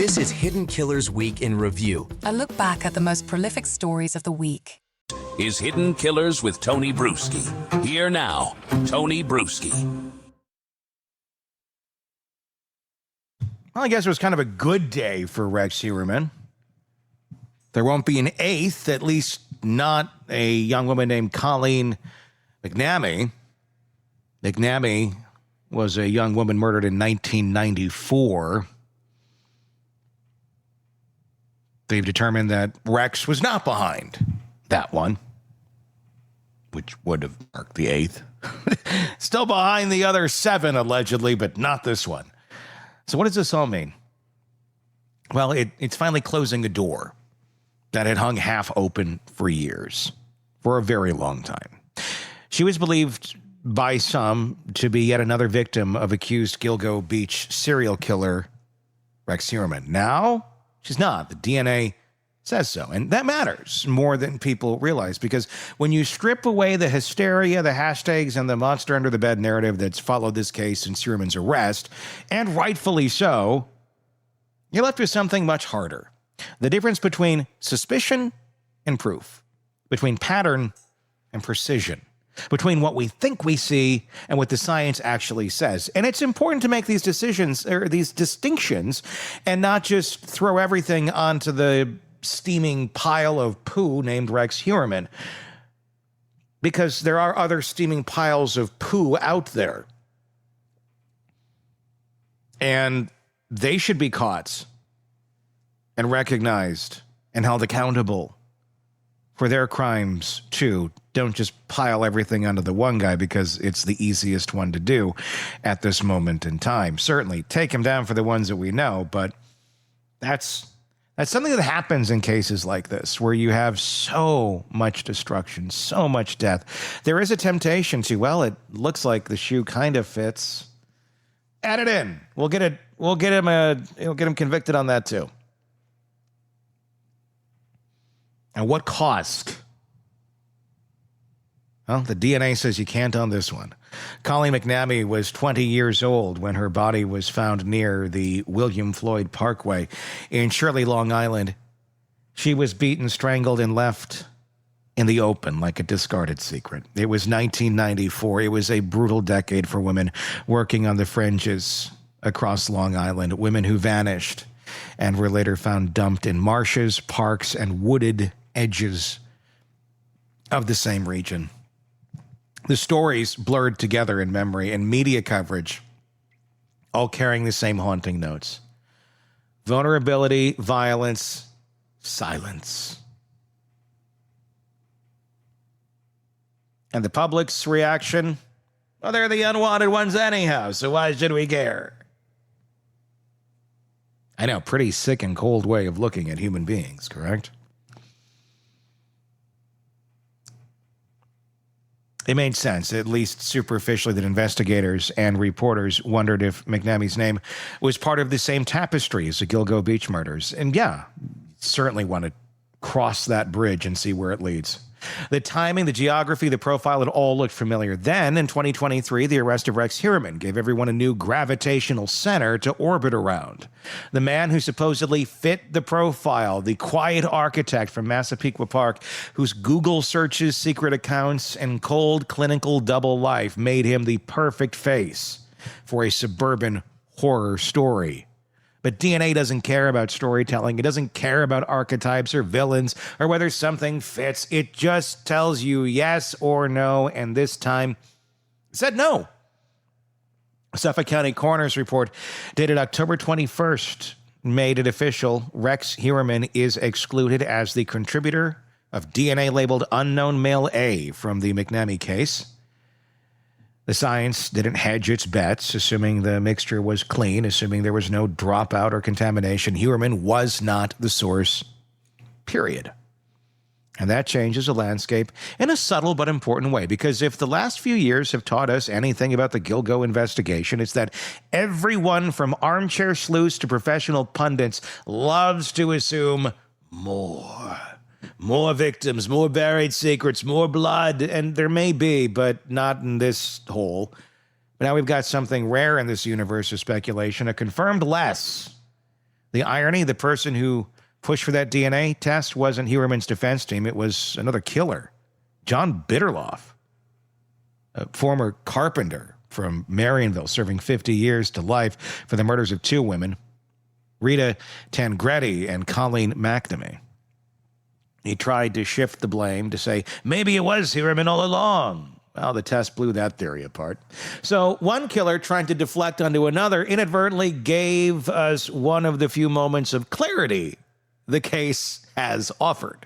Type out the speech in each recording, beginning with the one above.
This is Hidden Killers Week in Review. A look back at the most prolific stories of the week. Is Hidden Killers with Tony Brueski. Here now, Tony Brueski. Well, I guess it was kind of a good day for Rex Heuermann. There won't be an eighth, at least not a young woman named Colleen McNamee. McNamee was a young woman murdered in 1994. They've determined that Rex was not behind that one, which would have marked the eighth. Still behind the other 7, allegedly, but not this one. So what does this all mean? Well, it's finally closing a door that had hung half open for years, for a very long time. She was believed by some to be yet another victim of accused Gilgo Beach serial killer Rex Heuermann. Now, she's not. The DNA says so. And that matters more than people realize, because when you strip away the hysteria, the hashtags, and the monster under the bed narrative that's followed this case since Heuermann's arrest, and rightfully so, you're left with something much harder. The difference between suspicion and proof, between pattern and precision, between what we think we see and what the science actually says. And it's important to make these decisions, or these distinctions, and not just throw everything onto the steaming pile of poo named Rex Heuermann, because there are other steaming piles of poo out there. And they should be caught and recognized and held accountable for their crimes too. Don't just pile everything onto the one guy because it's the easiest one to do at this moment in time. Certainly take him down for the ones that we know, but that's something that happens in cases like this, where you have so much destruction, so much death. There is a temptation to, well, it looks like the shoe kind of fits. Add it in. We'll get him convicted on that too. And what cost? Well, the DNA says you can't on this one. Colleen McNamee was 20 years old when her body was found near the William Floyd Parkway in Shirley, Long Island. She was beaten, strangled, and left in the open like a discarded secret. It was 1994. It was a brutal decade for women working on the fringes across Long Island, women who vanished and were later found dumped in marshes, parks, and wooded edges of the same region. The stories blurred together in memory and media coverage, all carrying the same haunting notes. Vulnerability, violence, silence. And the public's reaction? Well, they're the unwanted ones anyhow, so why should we care? I know, pretty sick and cold way of looking at human beings, correct? It made sense, at least superficially, that investigators and reporters wondered if McNamee's name was part of the same tapestry as the Gilgo Beach murders. And yeah, certainly want to cross that bridge and see where it leads. The timing, the geography, the profile, it all looked familiar. Then, in 2023, the arrest of Rex Heuermann gave everyone a new gravitational center to orbit around. The man who supposedly fit the profile, the quiet architect from Massapequa Park, whose Google searches, secret accounts, and cold clinical double life made him the perfect face for a suburban horror story. But DNA doesn't care about storytelling. It doesn't care about archetypes or villains or whether something fits. It just tells you yes or no, and this time it said no. Suffolk County Coroner's report dated October 21st made it official. Rex Heuermann is excluded as the contributor of DNA labeled unknown male A from the McNamee case. The science didn't hedge its bets, assuming the mixture was clean, assuming there was no dropout or contamination. Heuermann was not the source, period. And that changes the landscape in a subtle but important way, because if the last few years have taught us anything about the Gilgo investigation, it's that everyone from armchair sleuths to professional pundits loves to assume more. More victims, more buried secrets, more blood, and there may be, but not in this hole. But now we've got something rare in this universe of speculation, a confirmed less. The irony, the person who pushed for that DNA test wasn't Heuermann's defense team. It was another killer, John Bittrolff, a former carpenter from Marionville, serving 50 years to life for the murders of two women, Rita Tangretti and Colleen McNamee. He tried to shift the blame to say, maybe it was Heuermann all along. Well, the test blew that theory apart. So one killer trying to deflect onto another inadvertently gave us one of the few moments of clarity the case has offered.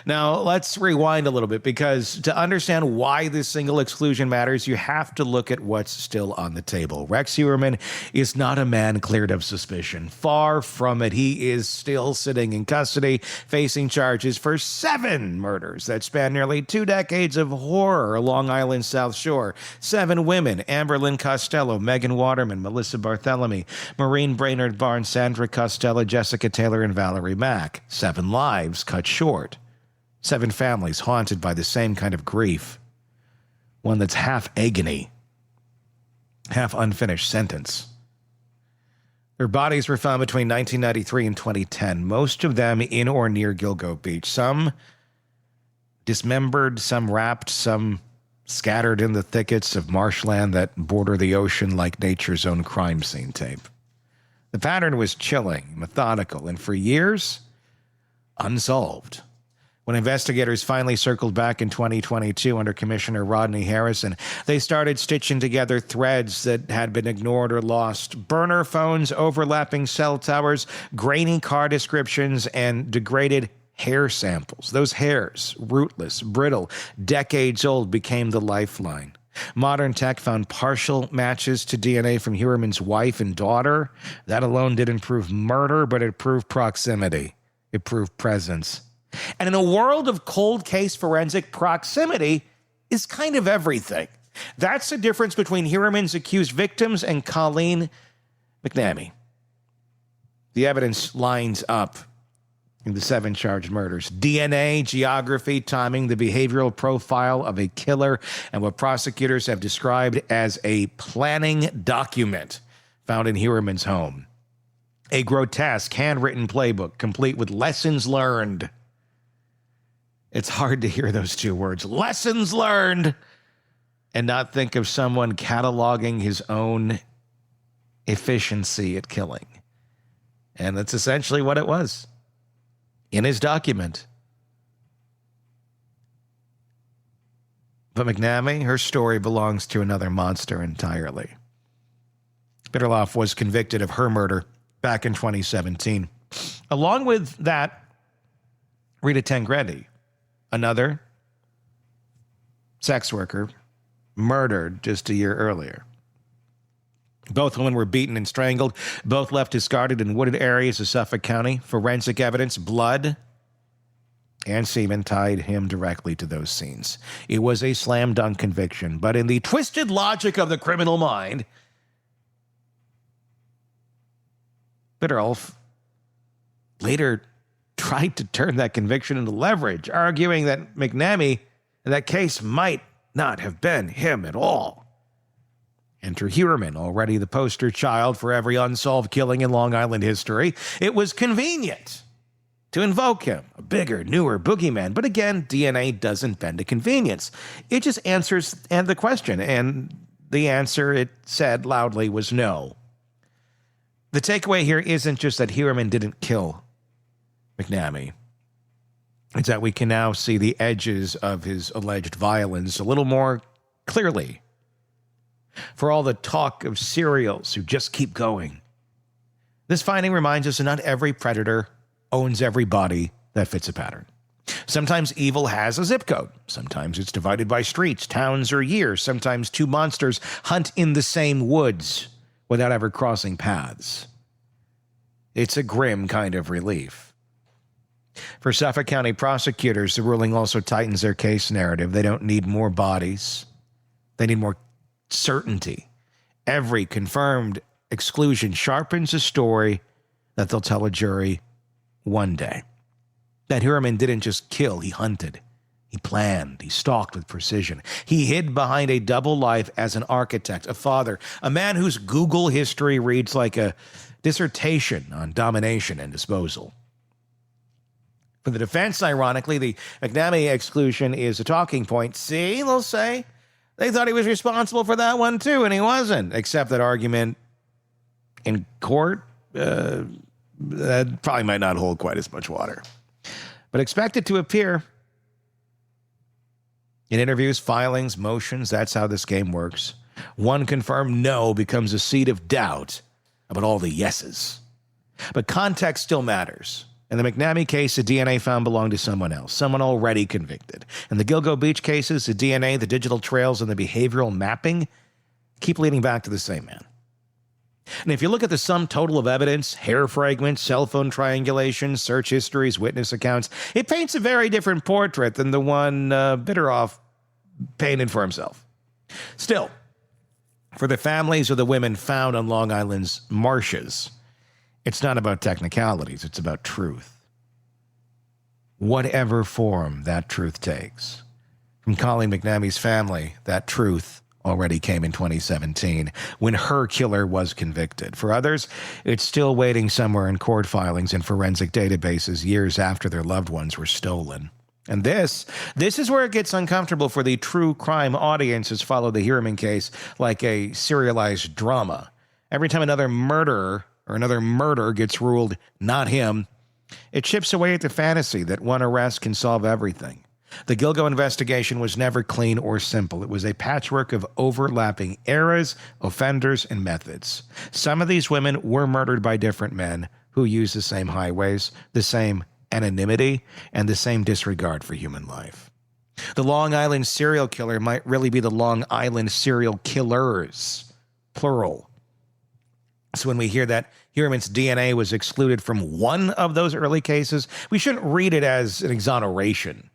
Now, let's rewind a little bit, because to understand why this single exclusion matters, you have to look at what's still on the table. Rex Heuermann is not a man cleared of suspicion. Far from it. He is still sitting in custody, facing charges for 7 murders that span nearly 2 decades of horror along Island's South Shore. 7 women: Amber Lynn Costello, Megan Waterman, Melissa Barthelemy, Maureen Brainerd Barnes, Sandra Costello, Jessica Taylor, and Valerie Mack. 7 lives cut short. 7 families haunted by the same kind of grief. One that's half agony, half unfinished sentence. Their bodies were found between 1993 and 2010, most of them in or near Gilgo Beach. Some dismembered, some wrapped, some scattered in the thickets of marshland that border the ocean like nature's own crime scene tape. The pattern was chilling, methodical, and for years, unsolved. When investigators finally circled back in 2022 under Commissioner Rodney Harrison, they started stitching together threads that had been ignored or lost. Burner phones, overlapping cell towers, grainy car descriptions, and degraded hair samples. Those hairs, rootless, brittle, decades old, became the lifeline. Modern tech found partial matches to DNA from Heuermann's wife and daughter. That alone didn't prove murder, but it proved proximity. It proved presence. And in a world of cold case forensic, proximity is kind of everything. That's the difference between Heuermann's accused victims and Colleen McNamee. The evidence lines up in the 7 charged murders: DNA, geography, timing, the behavioral profile of a killer, and what prosecutors have described as a planning document found in Heuermann's home. A grotesque handwritten playbook complete with lessons learned. It's hard to hear those 2 words, lessons learned, and not think of someone cataloging his own efficiency at killing. And that's essentially what it was in his document. But McNamee, her story belongs to another monster entirely. Bittrolff was convicted of her murder back in 2017. Along with that, Rita Tangretti, another sex worker, murdered just a year earlier. Both women were beaten and strangled. Both left discarded in wooded areas of Suffolk County. Forensic evidence, blood, and semen tied him directly to those scenes. It was a slam dunk conviction, but in the twisted logic of the criminal mind, Bittrolff later tried to turn that conviction into leverage, arguing that McNamee in that case might not have been him at all. Enter Heuermann, already the poster child for every unsolved killing in Long Island history. It was convenient to invoke him, a bigger, newer boogeyman. But again, DNA doesn't bend to convenience. It just answers the question, and the answer, it said loudly, was no. The takeaway here isn't just that Heuermann didn't kill McNamee. It's that we can now see the edges of his alleged violence a little more clearly. For all the talk of serials who just keep going, this finding reminds us that not every predator owns every body that fits a pattern. Sometimes evil has a zip code. Sometimes it's divided by streets, towns, or years. Sometimes 2 monsters hunt in the same woods without ever crossing paths. It's a grim kind of relief. For Suffolk County prosecutors, the ruling also tightens their case narrative. They don't need more bodies. They need more certainty. Every confirmed exclusion sharpens a story that they'll tell a jury one day. That Heuermann didn't just kill, he hunted. He planned, he stalked with precision. He hid behind a double life as an architect, a father, a man whose Google history reads like a dissertation on domination and disposal. For the defense, ironically, the McNamee exclusion is a talking point. See, they'll say, they thought he was responsible for that one too, and he wasn't. Except that argument in court, that probably might not hold quite as much water. But expect it to appear in interviews, filings, motions. That's how this game works. One confirmed no becomes a seed of doubt about all the yeses. But context still matters. In the McNamee case, the DNA found belonged to someone else, someone already convicted. In the Gilgo Beach cases, the DNA, the digital trails, and the behavioral mapping keep leading back to the same man. And if you look at the sum total of evidence, hair fragments, cell phone triangulation, search histories, witness accounts, it paints a very different portrait than the one Bittrolff painted for himself. Still, for the families of the women found on Long Island's marshes, it's not about technicalities, it's about truth. Whatever form that truth takes. From Colleen McNamee's family, that truth already came in 2017 when her killer was convicted. For others, it's still waiting somewhere in court filings and forensic databases years after their loved ones were stolen. And this is where it gets uncomfortable for the true crime audiences follow the Heuermann case like a serialized drama. Every time another murderer or another murder gets ruled not him, it chips away at the fantasy that one arrest can solve everything. The Gilgo investigation was never clean or simple. It was a patchwork of overlapping eras, offenders, and methods. Some of these women were murdered by different men who used the same highways, the same anonymity, and the same disregard for human life. The Long Island serial killer might really be the Long Island serial killers, plural. So when we hear that Heuermann's DNA was excluded from one of those early cases, we shouldn't read it as an exoneration.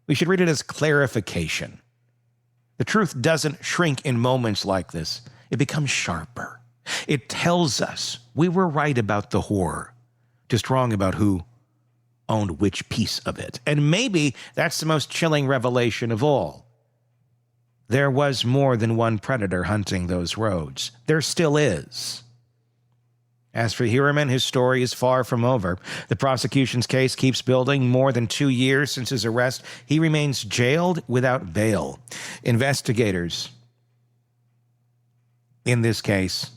We should read it as clarification. The truth doesn't shrink in moments like this. It becomes sharper. It tells us we were right about the horror, just wrong about who owned which piece of it. And maybe that's the most chilling revelation of all. There was more than one predator hunting those roads. There still is. As for Heuermann, his story is far from over. The prosecution's case keeps building. More than 2 years since his arrest, he remains jailed without bail. Investigators in this case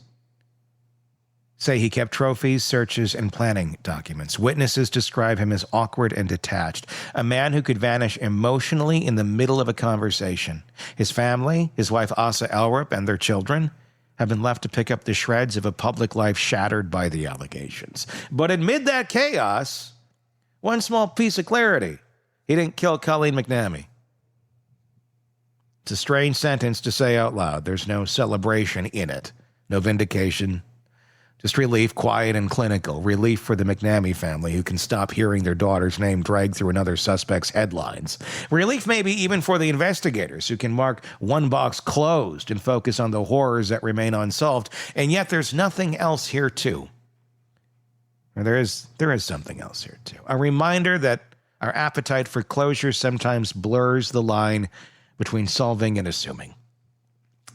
say he kept trophies, searches, and planning documents. Witnesses describe him as awkward and detached, a man who could vanish emotionally in the middle of a conversation. His family, his wife Asa Elrup, and their children have been left to pick up the shreds of a public life shattered by the allegations. But amid that chaos, one small piece of clarity: he didn't kill Colleen McNamee. It's a strange sentence to say out loud. There's no celebration in it, no vindication, just relief, quiet and clinical. Relief for the McNamee family who can stop hearing their daughter's name dragged through another suspect's headlines. Relief maybe even for the investigators who can mark one box closed and focus on the horrors that remain unsolved. And yet there's nothing else here too. Or there is something else here too. A reminder that our appetite for closure sometimes blurs the line between solving and assuming.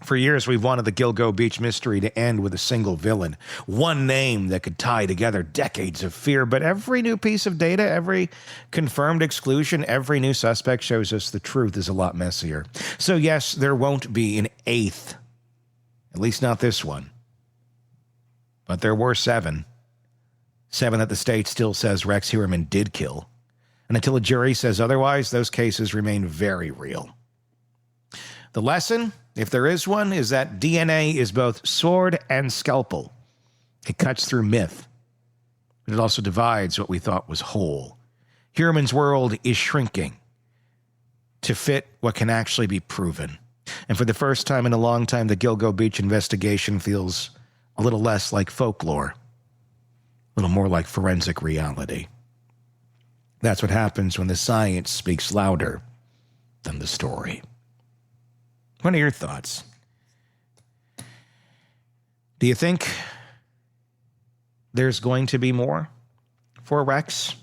For years, we've wanted the Gilgo Beach mystery to end with a single villain, one name that could tie together decades of fear. But every new piece of data, every confirmed exclusion, every new suspect shows us the truth is a lot messier. So yes, there won't be an eighth, at least not this one. But there were 7. 7 that the state still says Rex Heuermann did kill. And until a jury says otherwise, those cases remain very real. The lesson, if there is one, is that DNA is both sword and scalpel. It cuts through myth, but it also divides what we thought was whole. Heuermann's world is shrinking to fit what can actually be proven. And for the first time in a long time, the Gilgo Beach investigation feels a little less like folklore, a little more like forensic reality. That's what happens when the science speaks louder than the story. What are your thoughts? Do you think there's going to be more for Rex?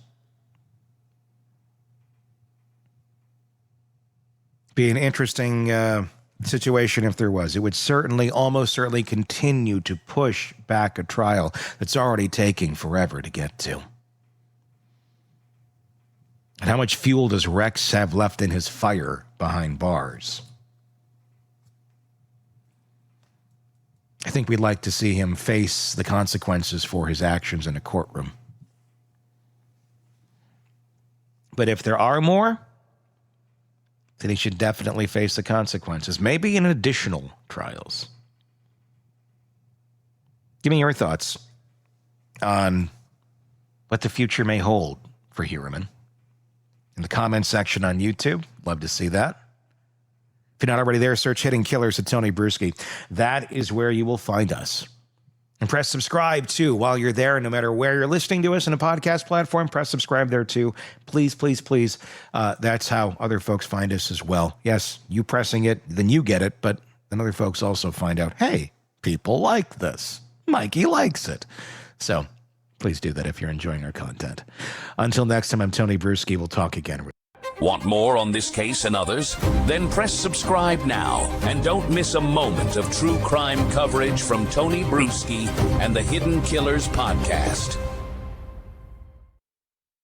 Be an interesting situation if there was. It would certainly, almost certainly, continue to push back a trial that's already taking forever to get to. And how much fuel does Rex have left in his fire behind bars? I think we'd like to see him face the consequences for his actions in a courtroom. But if there are more, then he should definitely face the consequences, maybe in additional trials. Give me your thoughts on what the future may hold for Heuermann in the comments section on YouTube. Love to see that. If you're not already there, search Hidden Killers at Tony Brueski. That is where you will find us. And press subscribe, too, while you're there. No matter where you're listening to us in a podcast platform, press subscribe there, too. Please, please, please. That's how other folks find us as well. Yes, you pressing it, then you get it, but then other folks also find out, hey, people like this. Mikey likes it. So please do that if you're enjoying our content. Until next time, I'm Tony Brueski. We'll talk again. Want more on this case and others? Then press subscribe now and don't miss a moment of true crime coverage from Tony Brueski and the Hidden Killers podcast.